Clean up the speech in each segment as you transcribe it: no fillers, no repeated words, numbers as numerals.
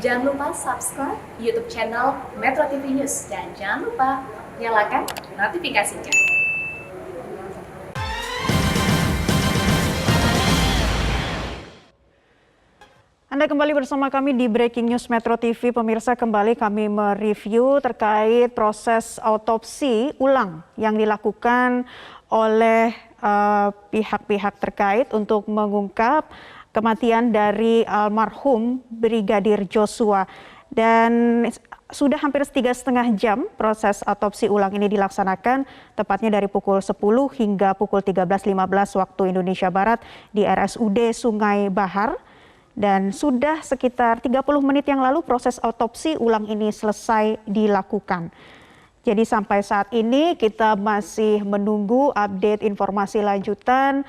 Jangan lupa subscribe YouTube channel Metro TV News dan jangan lupa nyalakan notifikasinya. Anda kembali bersama kami di Breaking News Metro TV. Pemirsa, kembali kami mereview terkait proses autopsi ulang yang dilakukan oleh pihak-pihak terkait untuk mengungkap kematian dari almarhum Brigadir Joshua. Dan sudah hampir 3,5 jam proses autopsi ulang ini dilaksanakan, tepatnya dari pukul 10 hingga pukul 13.15 waktu Indonesia Barat di RSUD Sungai Bahar. Dan sudah sekitar 30 menit yang lalu proses autopsi ulang ini selesai dilakukan. Jadi sampai saat ini kita masih menunggu update informasi lanjutan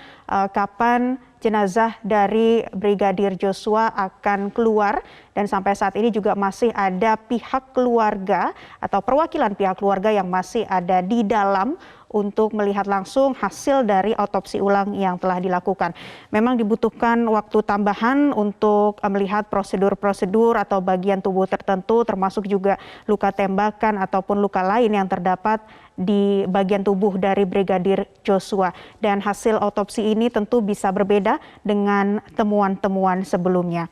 kapan jenazah dari Brigadir Joshua akan keluar, dan sampai saat ini juga masih ada pihak keluarga atau perwakilan pihak keluarga yang masih ada di dalam untuk melihat langsung hasil dari autopsi ulang yang telah dilakukan. Memang dibutuhkan waktu tambahan untuk melihat prosedur-prosedur atau bagian tubuh tertentu, termasuk juga luka tembakan ataupun luka lain yang terdapat di bagian tubuh dari Brigadir Joshua. Dan hasil autopsi ini tentu bisa berbeda dengan temuan-temuan sebelumnya.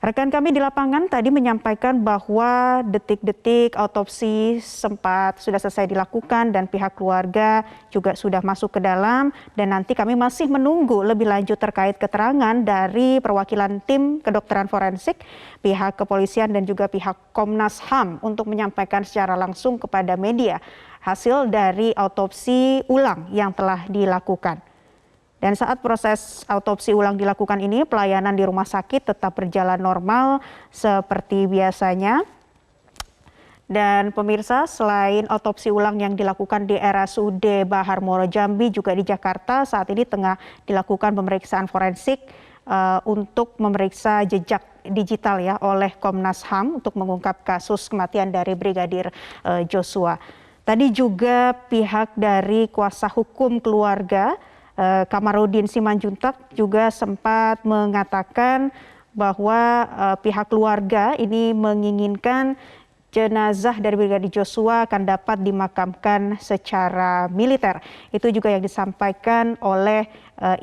Rekan kami di lapangan tadi menyampaikan bahwa detik-detik autopsi sudah selesai dilakukan dan pihak keluarga juga sudah masuk ke dalam, dan nanti kami masih menunggu lebih lanjut terkait keterangan dari perwakilan tim kedokteran forensik, pihak kepolisian dan juga pihak Komnas HAM untuk menyampaikan secara langsung kepada media hasil dari autopsi ulang yang telah dilakukan. Dan saat proses autopsi ulang dilakukan ini, pelayanan di rumah sakit tetap berjalan normal seperti biasanya. Dan pemirsa, selain autopsi ulang yang dilakukan di RSUD Bahar Muara Jambi, juga di Jakarta saat ini tengah dilakukan pemeriksaan forensik untuk memeriksa jejak digital ya oleh Komnas HAM untuk mengungkap kasus kematian dari Brigadir Joshua. Tadi juga pihak dari kuasa hukum keluarga Kamarudin Simanjuntak juga sempat mengatakan bahwa pihak keluarga ini menginginkan jenazah dari Brigadir Joshua akan dapat dimakamkan secara militer. Itu juga yang disampaikan oleh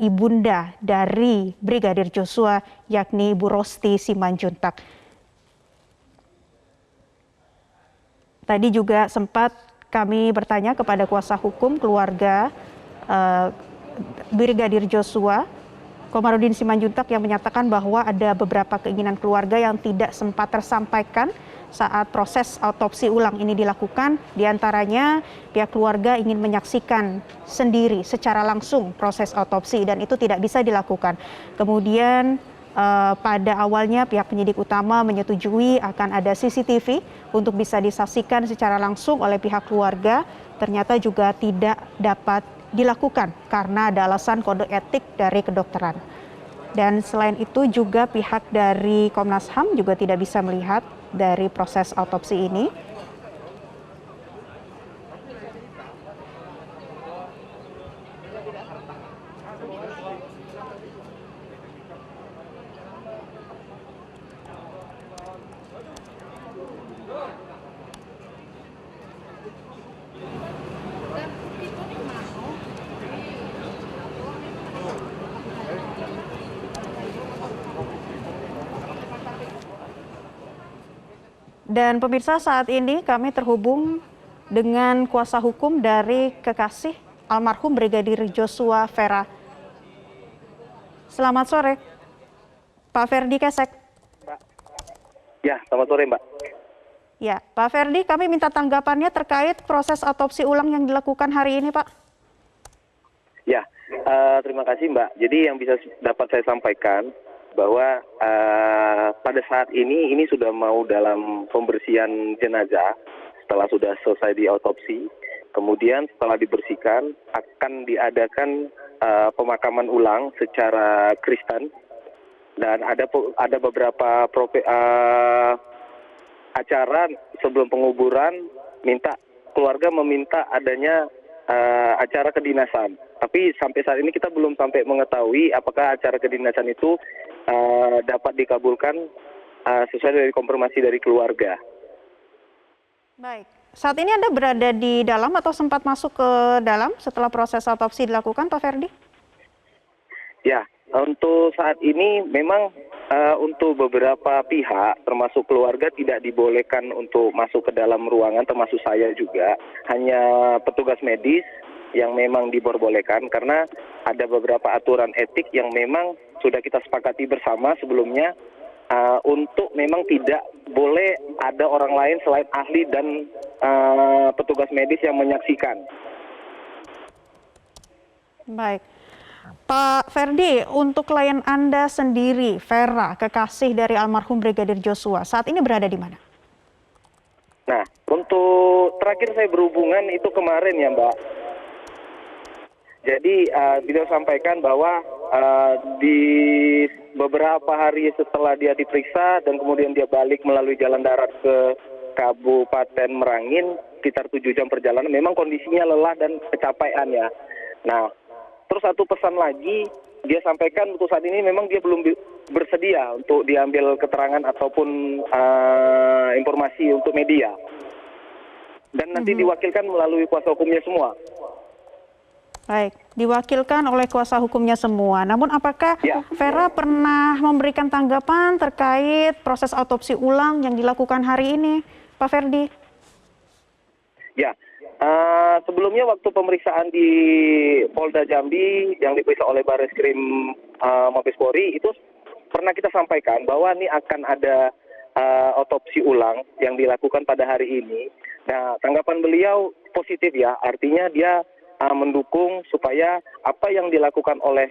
ibunda dari Brigadir Joshua, yakni Ibu Rosti Simanjuntak. Tadi juga sempat kami bertanya kepada kuasa hukum keluarga Brigadir Joshua, Kamarudin Simanjuntak, yang menyatakan bahwa ada beberapa keinginan keluarga yang tidak sempat tersampaikan saat proses autopsi ulang ini dilakukan. Di antaranya pihak keluarga ingin menyaksikan sendiri secara langsung proses autopsi dan itu tidak bisa dilakukan. Kemudian pada awalnya pihak penyidik utama menyetujui akan ada CCTV untuk bisa disaksikan secara langsung oleh pihak keluarga, ternyata juga tidak dapat dilakukan karena ada alasan kode etik dari kedokteran. Dan selain itu juga pihak dari Komnas HAM juga tidak bisa melihat dari proses autopsi ini. Dan pemirsa, saat ini kami terhubung dengan kuasa hukum dari kekasih almarhum Brigadir Joshua, Vera. Selamat sore, Pak Ferdi Kesek. Ya, selamat sore, Mbak. Ya, Pak Ferdi, kami minta tanggapannya terkait proses autopsi ulang yang dilakukan hari ini, Pak. Ya, terima kasih, Mbak. Jadi yang bisa dapat saya sampaikan bahwa pada saat ini sudah mau dalam pembersihan jenazah setelah sudah selesai diautopsi. Kemudian setelah dibersihkan akan diadakan pemakaman ulang secara Kristen, dan ada beberapa acara sebelum penguburan keluarga meminta adanya acara kedinasan. Tapi sampai saat ini kita belum sampai mengetahui apakah acara kedinasan itu dapat dikabulkan sesuai dari konfirmasi dari keluarga. Baik. Saat ini Anda berada di dalam atau sempat masuk ke dalam setelah proses autopsi dilakukan, Pak Ferdi? Ya, untuk saat ini memang untuk beberapa pihak, termasuk keluarga, tidak dibolehkan untuk masuk ke dalam ruangan, termasuk saya juga. Hanya petugas medis yang memang diperbolehkan, karena ada beberapa aturan etik yang memang sudah kita sepakati bersama sebelumnya, untuk memang tidak boleh ada orang lain selain ahli dan petugas medis yang menyaksikan. Baik. Pak Ferdi, untuk klien Anda sendiri, Vera, kekasih dari almarhum Brigadir Joshua, saat ini berada di mana? Nah, untuk terakhir saya berhubungan itu kemarin ya, Mbak. Jadi beliau sampaikan bahwa di beberapa hari setelah dia diperiksa dan kemudian dia balik melalui jalan darat ke Kabupaten Merangin, sekitar 7 jam perjalanan, memang kondisinya lelah dan kecapean ya. Nah, terus satu pesan lagi, dia sampaikan untuk saat ini memang dia belum bersedia untuk diambil keterangan ataupun informasi untuk media. Dan nanti diwakilkan melalui kuasa hukumnya semua. Baik, diwakilkan oleh kuasa hukumnya semua. Namun apakah Vera pernah memberikan tanggapan terkait proses autopsi ulang yang dilakukan hari ini, Pak Ferdi? Ya, sebelumnya waktu pemeriksaan di Polda Jambi yang diperiksa oleh Bareskrim Mabes Polri itu pernah kita sampaikan bahwa ini akan ada autopsi ulang yang dilakukan pada hari ini. Nah, tanggapan beliau positif ya, artinya dia mendukung supaya apa yang dilakukan oleh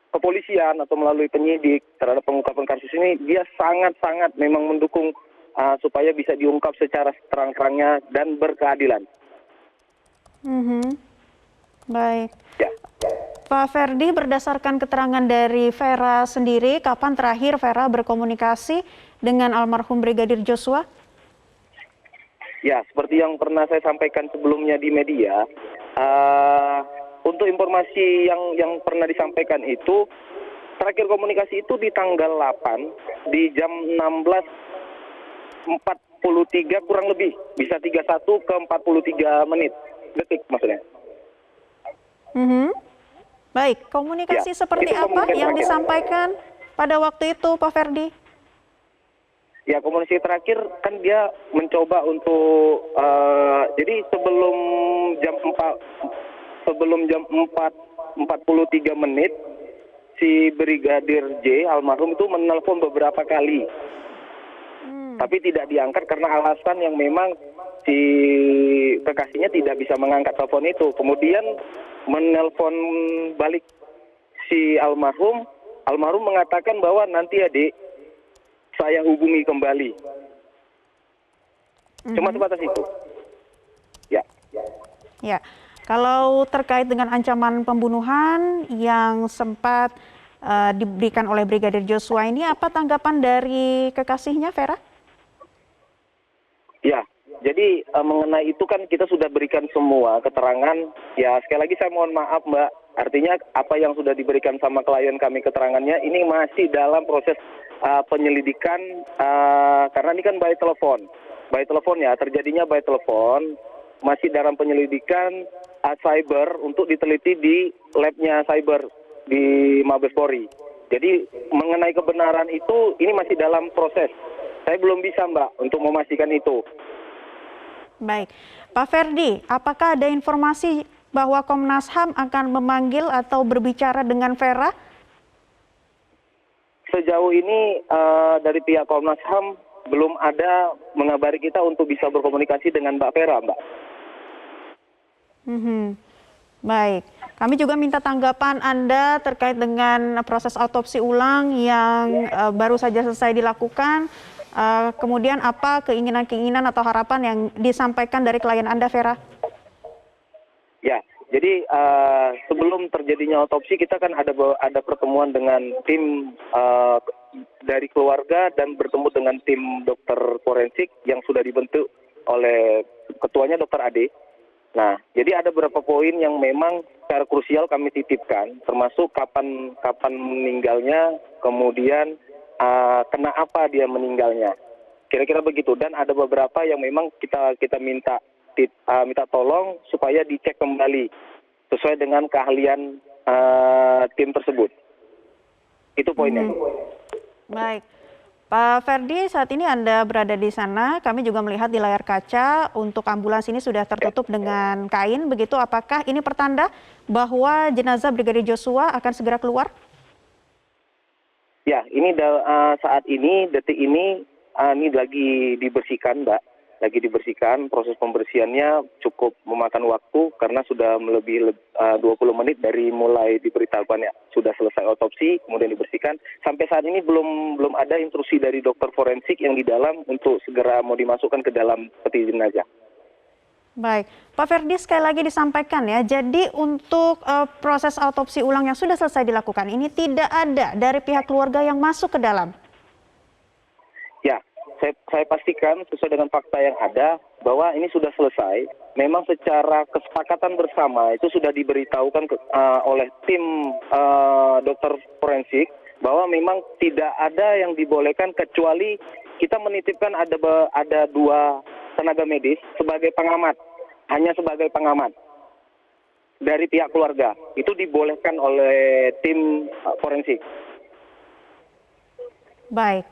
kepolisian atau melalui penyidik terhadap pengungkapan kasus ini, dia sangat-sangat memang mendukung supaya bisa diungkap secara terang-terangnya dan berkeadilan. Baik. Ya. Pak Ferdi, berdasarkan keterangan dari Vera sendiri, kapan terakhir Vera berkomunikasi dengan almarhum Brigadir Joshua? Ya, seperti yang pernah saya sampaikan sebelumnya di media, untuk informasi yang pernah disampaikan itu, terakhir komunikasi itu di tanggal 8, di jam 16.43 kurang lebih, bisa 31 ke 43 menit, detik maksudnya. Baik, komunikasi seperti apa yang disampaikan pada waktu itu, Pak Ferdi? Ya, komunikasi terakhir kan dia mencoba untuk jadi sebelum jam 4.43 menit si Brigadir J almarhum itu menelpon beberapa kali. Tapi tidak diangkat karena alasan yang memang si kekasihnya tidak bisa mengangkat telepon itu. Kemudian menelpon balik si almarhum mengatakan bahwa nanti adik saya hubungi kembali. Cuma sebatas itu. Ya. Ya, kalau terkait dengan ancaman pembunuhan yang sempat diberikan oleh Brigadir Joshua ini, apa tanggapan dari kekasihnya, Vera? Ya, jadi mengenai itu kan kita sudah berikan semua keterangan. Ya, sekali lagi saya mohon maaf, Mbak. Artinya apa yang sudah diberikan sama klien kami keterangannya ini masih dalam proses penyelidikan, karena ini kan by telepon ya, terjadinya by telepon, masih dalam penyelidikan cyber untuk diteliti di labnya cyber di Mabes Polri. Jadi mengenai kebenaran itu ini masih dalam proses. Saya belum bisa, Mbak, untuk memastikan itu. Baik, Pak Ferdi, apakah ada informasi bahwa Komnas HAM akan memanggil atau berbicara dengan Vera? Sejauh ini dari pihak Komnas HAM belum ada mengabari kita untuk bisa berkomunikasi dengan Mbak Vera, Mbak. Baik, kami juga minta tanggapan Anda terkait dengan proses autopsi ulang yang baru saja selesai dilakukan. Kemudian apa keinginan-keinginan atau harapan yang disampaikan dari klien Anda, Vera? Ya, jadi sebelum terjadinya otopsi kita kan ada pertemuan dengan tim dari keluarga dan bertemu dengan tim dokter forensik yang sudah dibentuk oleh ketuanya Dr. Ade. Nah, jadi ada beberapa poin yang memang secara krusial kami titipkan, termasuk kapan meninggalnya, kemudian kena apa dia meninggalnya. Kira-kira begitu. Dan ada beberapa yang memang kita minta tolong supaya dicek kembali sesuai dengan keahlian tim tersebut. Itu poinnya. Baik. Pak Ferdi, saat ini Anda berada di sana. Kami juga melihat di layar kaca untuk ambulans ini sudah tertutup dengan kain. Begitu, apakah ini pertanda bahwa jenazah Brigadir Joshua akan segera keluar? Ya, ini saat ini, detik ini lagi dibersihkan, Mbak. Lagi dibersihkan, proses pembersihannya cukup memakan waktu karena sudah melebihi 20 menit dari mulai diberitahukan ya sudah selesai otopsi, kemudian dibersihkan. Sampai saat ini belum ada instruksi dari dokter forensik yang di dalam untuk segera mau dimasukkan ke dalam peti jenazah. Baik, Pak Ferdi sekali lagi disampaikan ya, jadi untuk proses autopsi ulang yang sudah selesai dilakukan ini tidak ada dari pihak keluarga yang masuk ke dalam? Ya, saya pastikan sesuai dengan fakta yang ada bahwa ini sudah selesai. Memang secara kesepakatan bersama itu sudah diberitahukan oleh tim dokter forensik bahwa memang tidak ada yang dibolehkan kecuali kita menitipkan ada 2 tenaga medis sebagai pengamat, hanya sebagai pengamat dari pihak keluarga. Itu dibolehkan oleh tim forensik. Baik.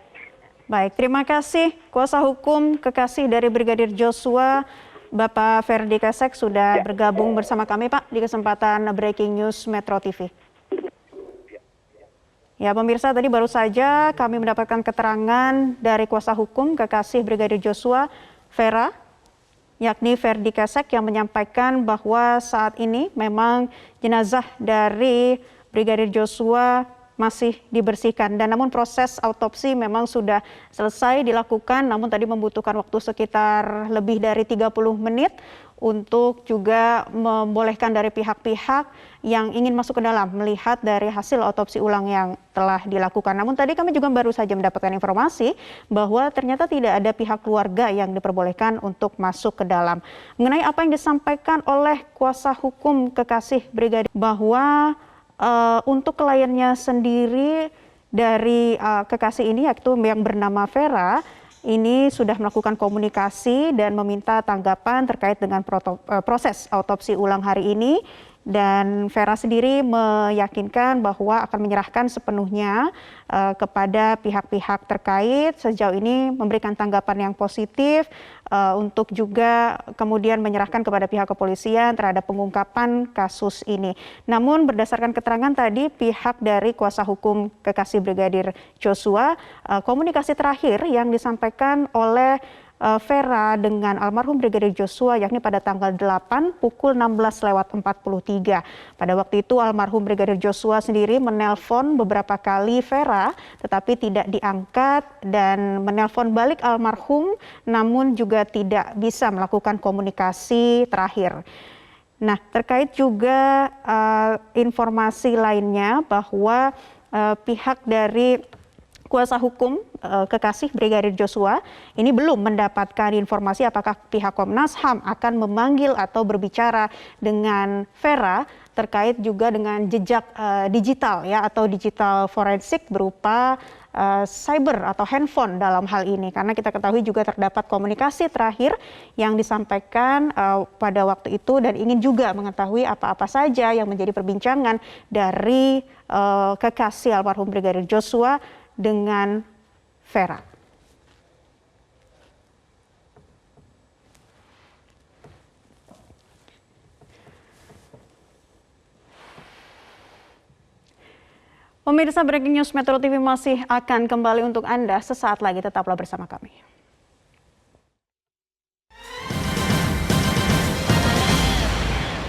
Baik, terima kasih kuasa hukum kekasih dari Brigadir Joshua, Bapak Ferdi Kesek sudah bergabung bersama kami Pak di kesempatan Breaking News Metro TV. Ya pemirsa, tadi baru saja kami mendapatkan keterangan dari kuasa hukum kekasih Brigadir Joshua, Vera, yakni Ferdi Kesek yang menyampaikan bahwa saat ini memang jenazah dari Brigadir Joshua masih dibersihkan dan namun proses autopsi memang sudah selesai dilakukan, namun tadi membutuhkan waktu sekitar lebih dari 30 menit untuk juga membolehkan dari pihak-pihak yang ingin masuk ke dalam melihat dari hasil autopsi ulang yang telah dilakukan. Namun tadi kami juga baru saja mendapatkan informasi bahwa ternyata tidak ada pihak keluarga yang diperbolehkan untuk masuk ke dalam. Mengenai apa yang disampaikan oleh kuasa hukum kekasih Brigadir bahwa untuk kliennya sendiri dari kekasih ini yaitu yang bernama Vera ini sudah melakukan komunikasi dan meminta tanggapan terkait dengan proses autopsi ulang hari ini. Dan Vera sendiri meyakinkan bahwa akan menyerahkan sepenuhnya kepada pihak-pihak terkait, sejauh ini memberikan tanggapan yang positif untuk juga kemudian menyerahkan kepada pihak kepolisian terhadap pengungkapan kasus ini. Namun berdasarkan keterangan tadi pihak dari kuasa hukum kekasih Brigadir Joshua, komunikasi terakhir yang disampaikan oleh Vera dengan almarhum Brigadir Joshua yakni pada tanggal 8 pukul 16:43. Pada waktu itu almarhum Brigadir Joshua sendiri menelpon beberapa kali Vera tetapi tidak diangkat dan menelpon balik almarhum namun juga tidak bisa melakukan komunikasi terakhir. Nah, terkait juga informasi lainnya bahwa pihak dari kuasa hukum kekasih Brigadir Joshua ini belum mendapatkan informasi apakah pihak Komnas HAM akan memanggil atau berbicara dengan Vera terkait juga dengan jejak digital ya atau digital forensik berupa cyber atau handphone dalam hal ini, karena kita ketahui juga terdapat komunikasi terakhir yang disampaikan pada waktu itu dan ingin juga mengetahui apa-apa saja yang menjadi perbincangan dari kekasih almarhum Brigadir Joshua dengan Vera. Pemirsa, Breaking News Metro TV masih akan kembali untuk Anda sesaat lagi, tetaplah bersama kami.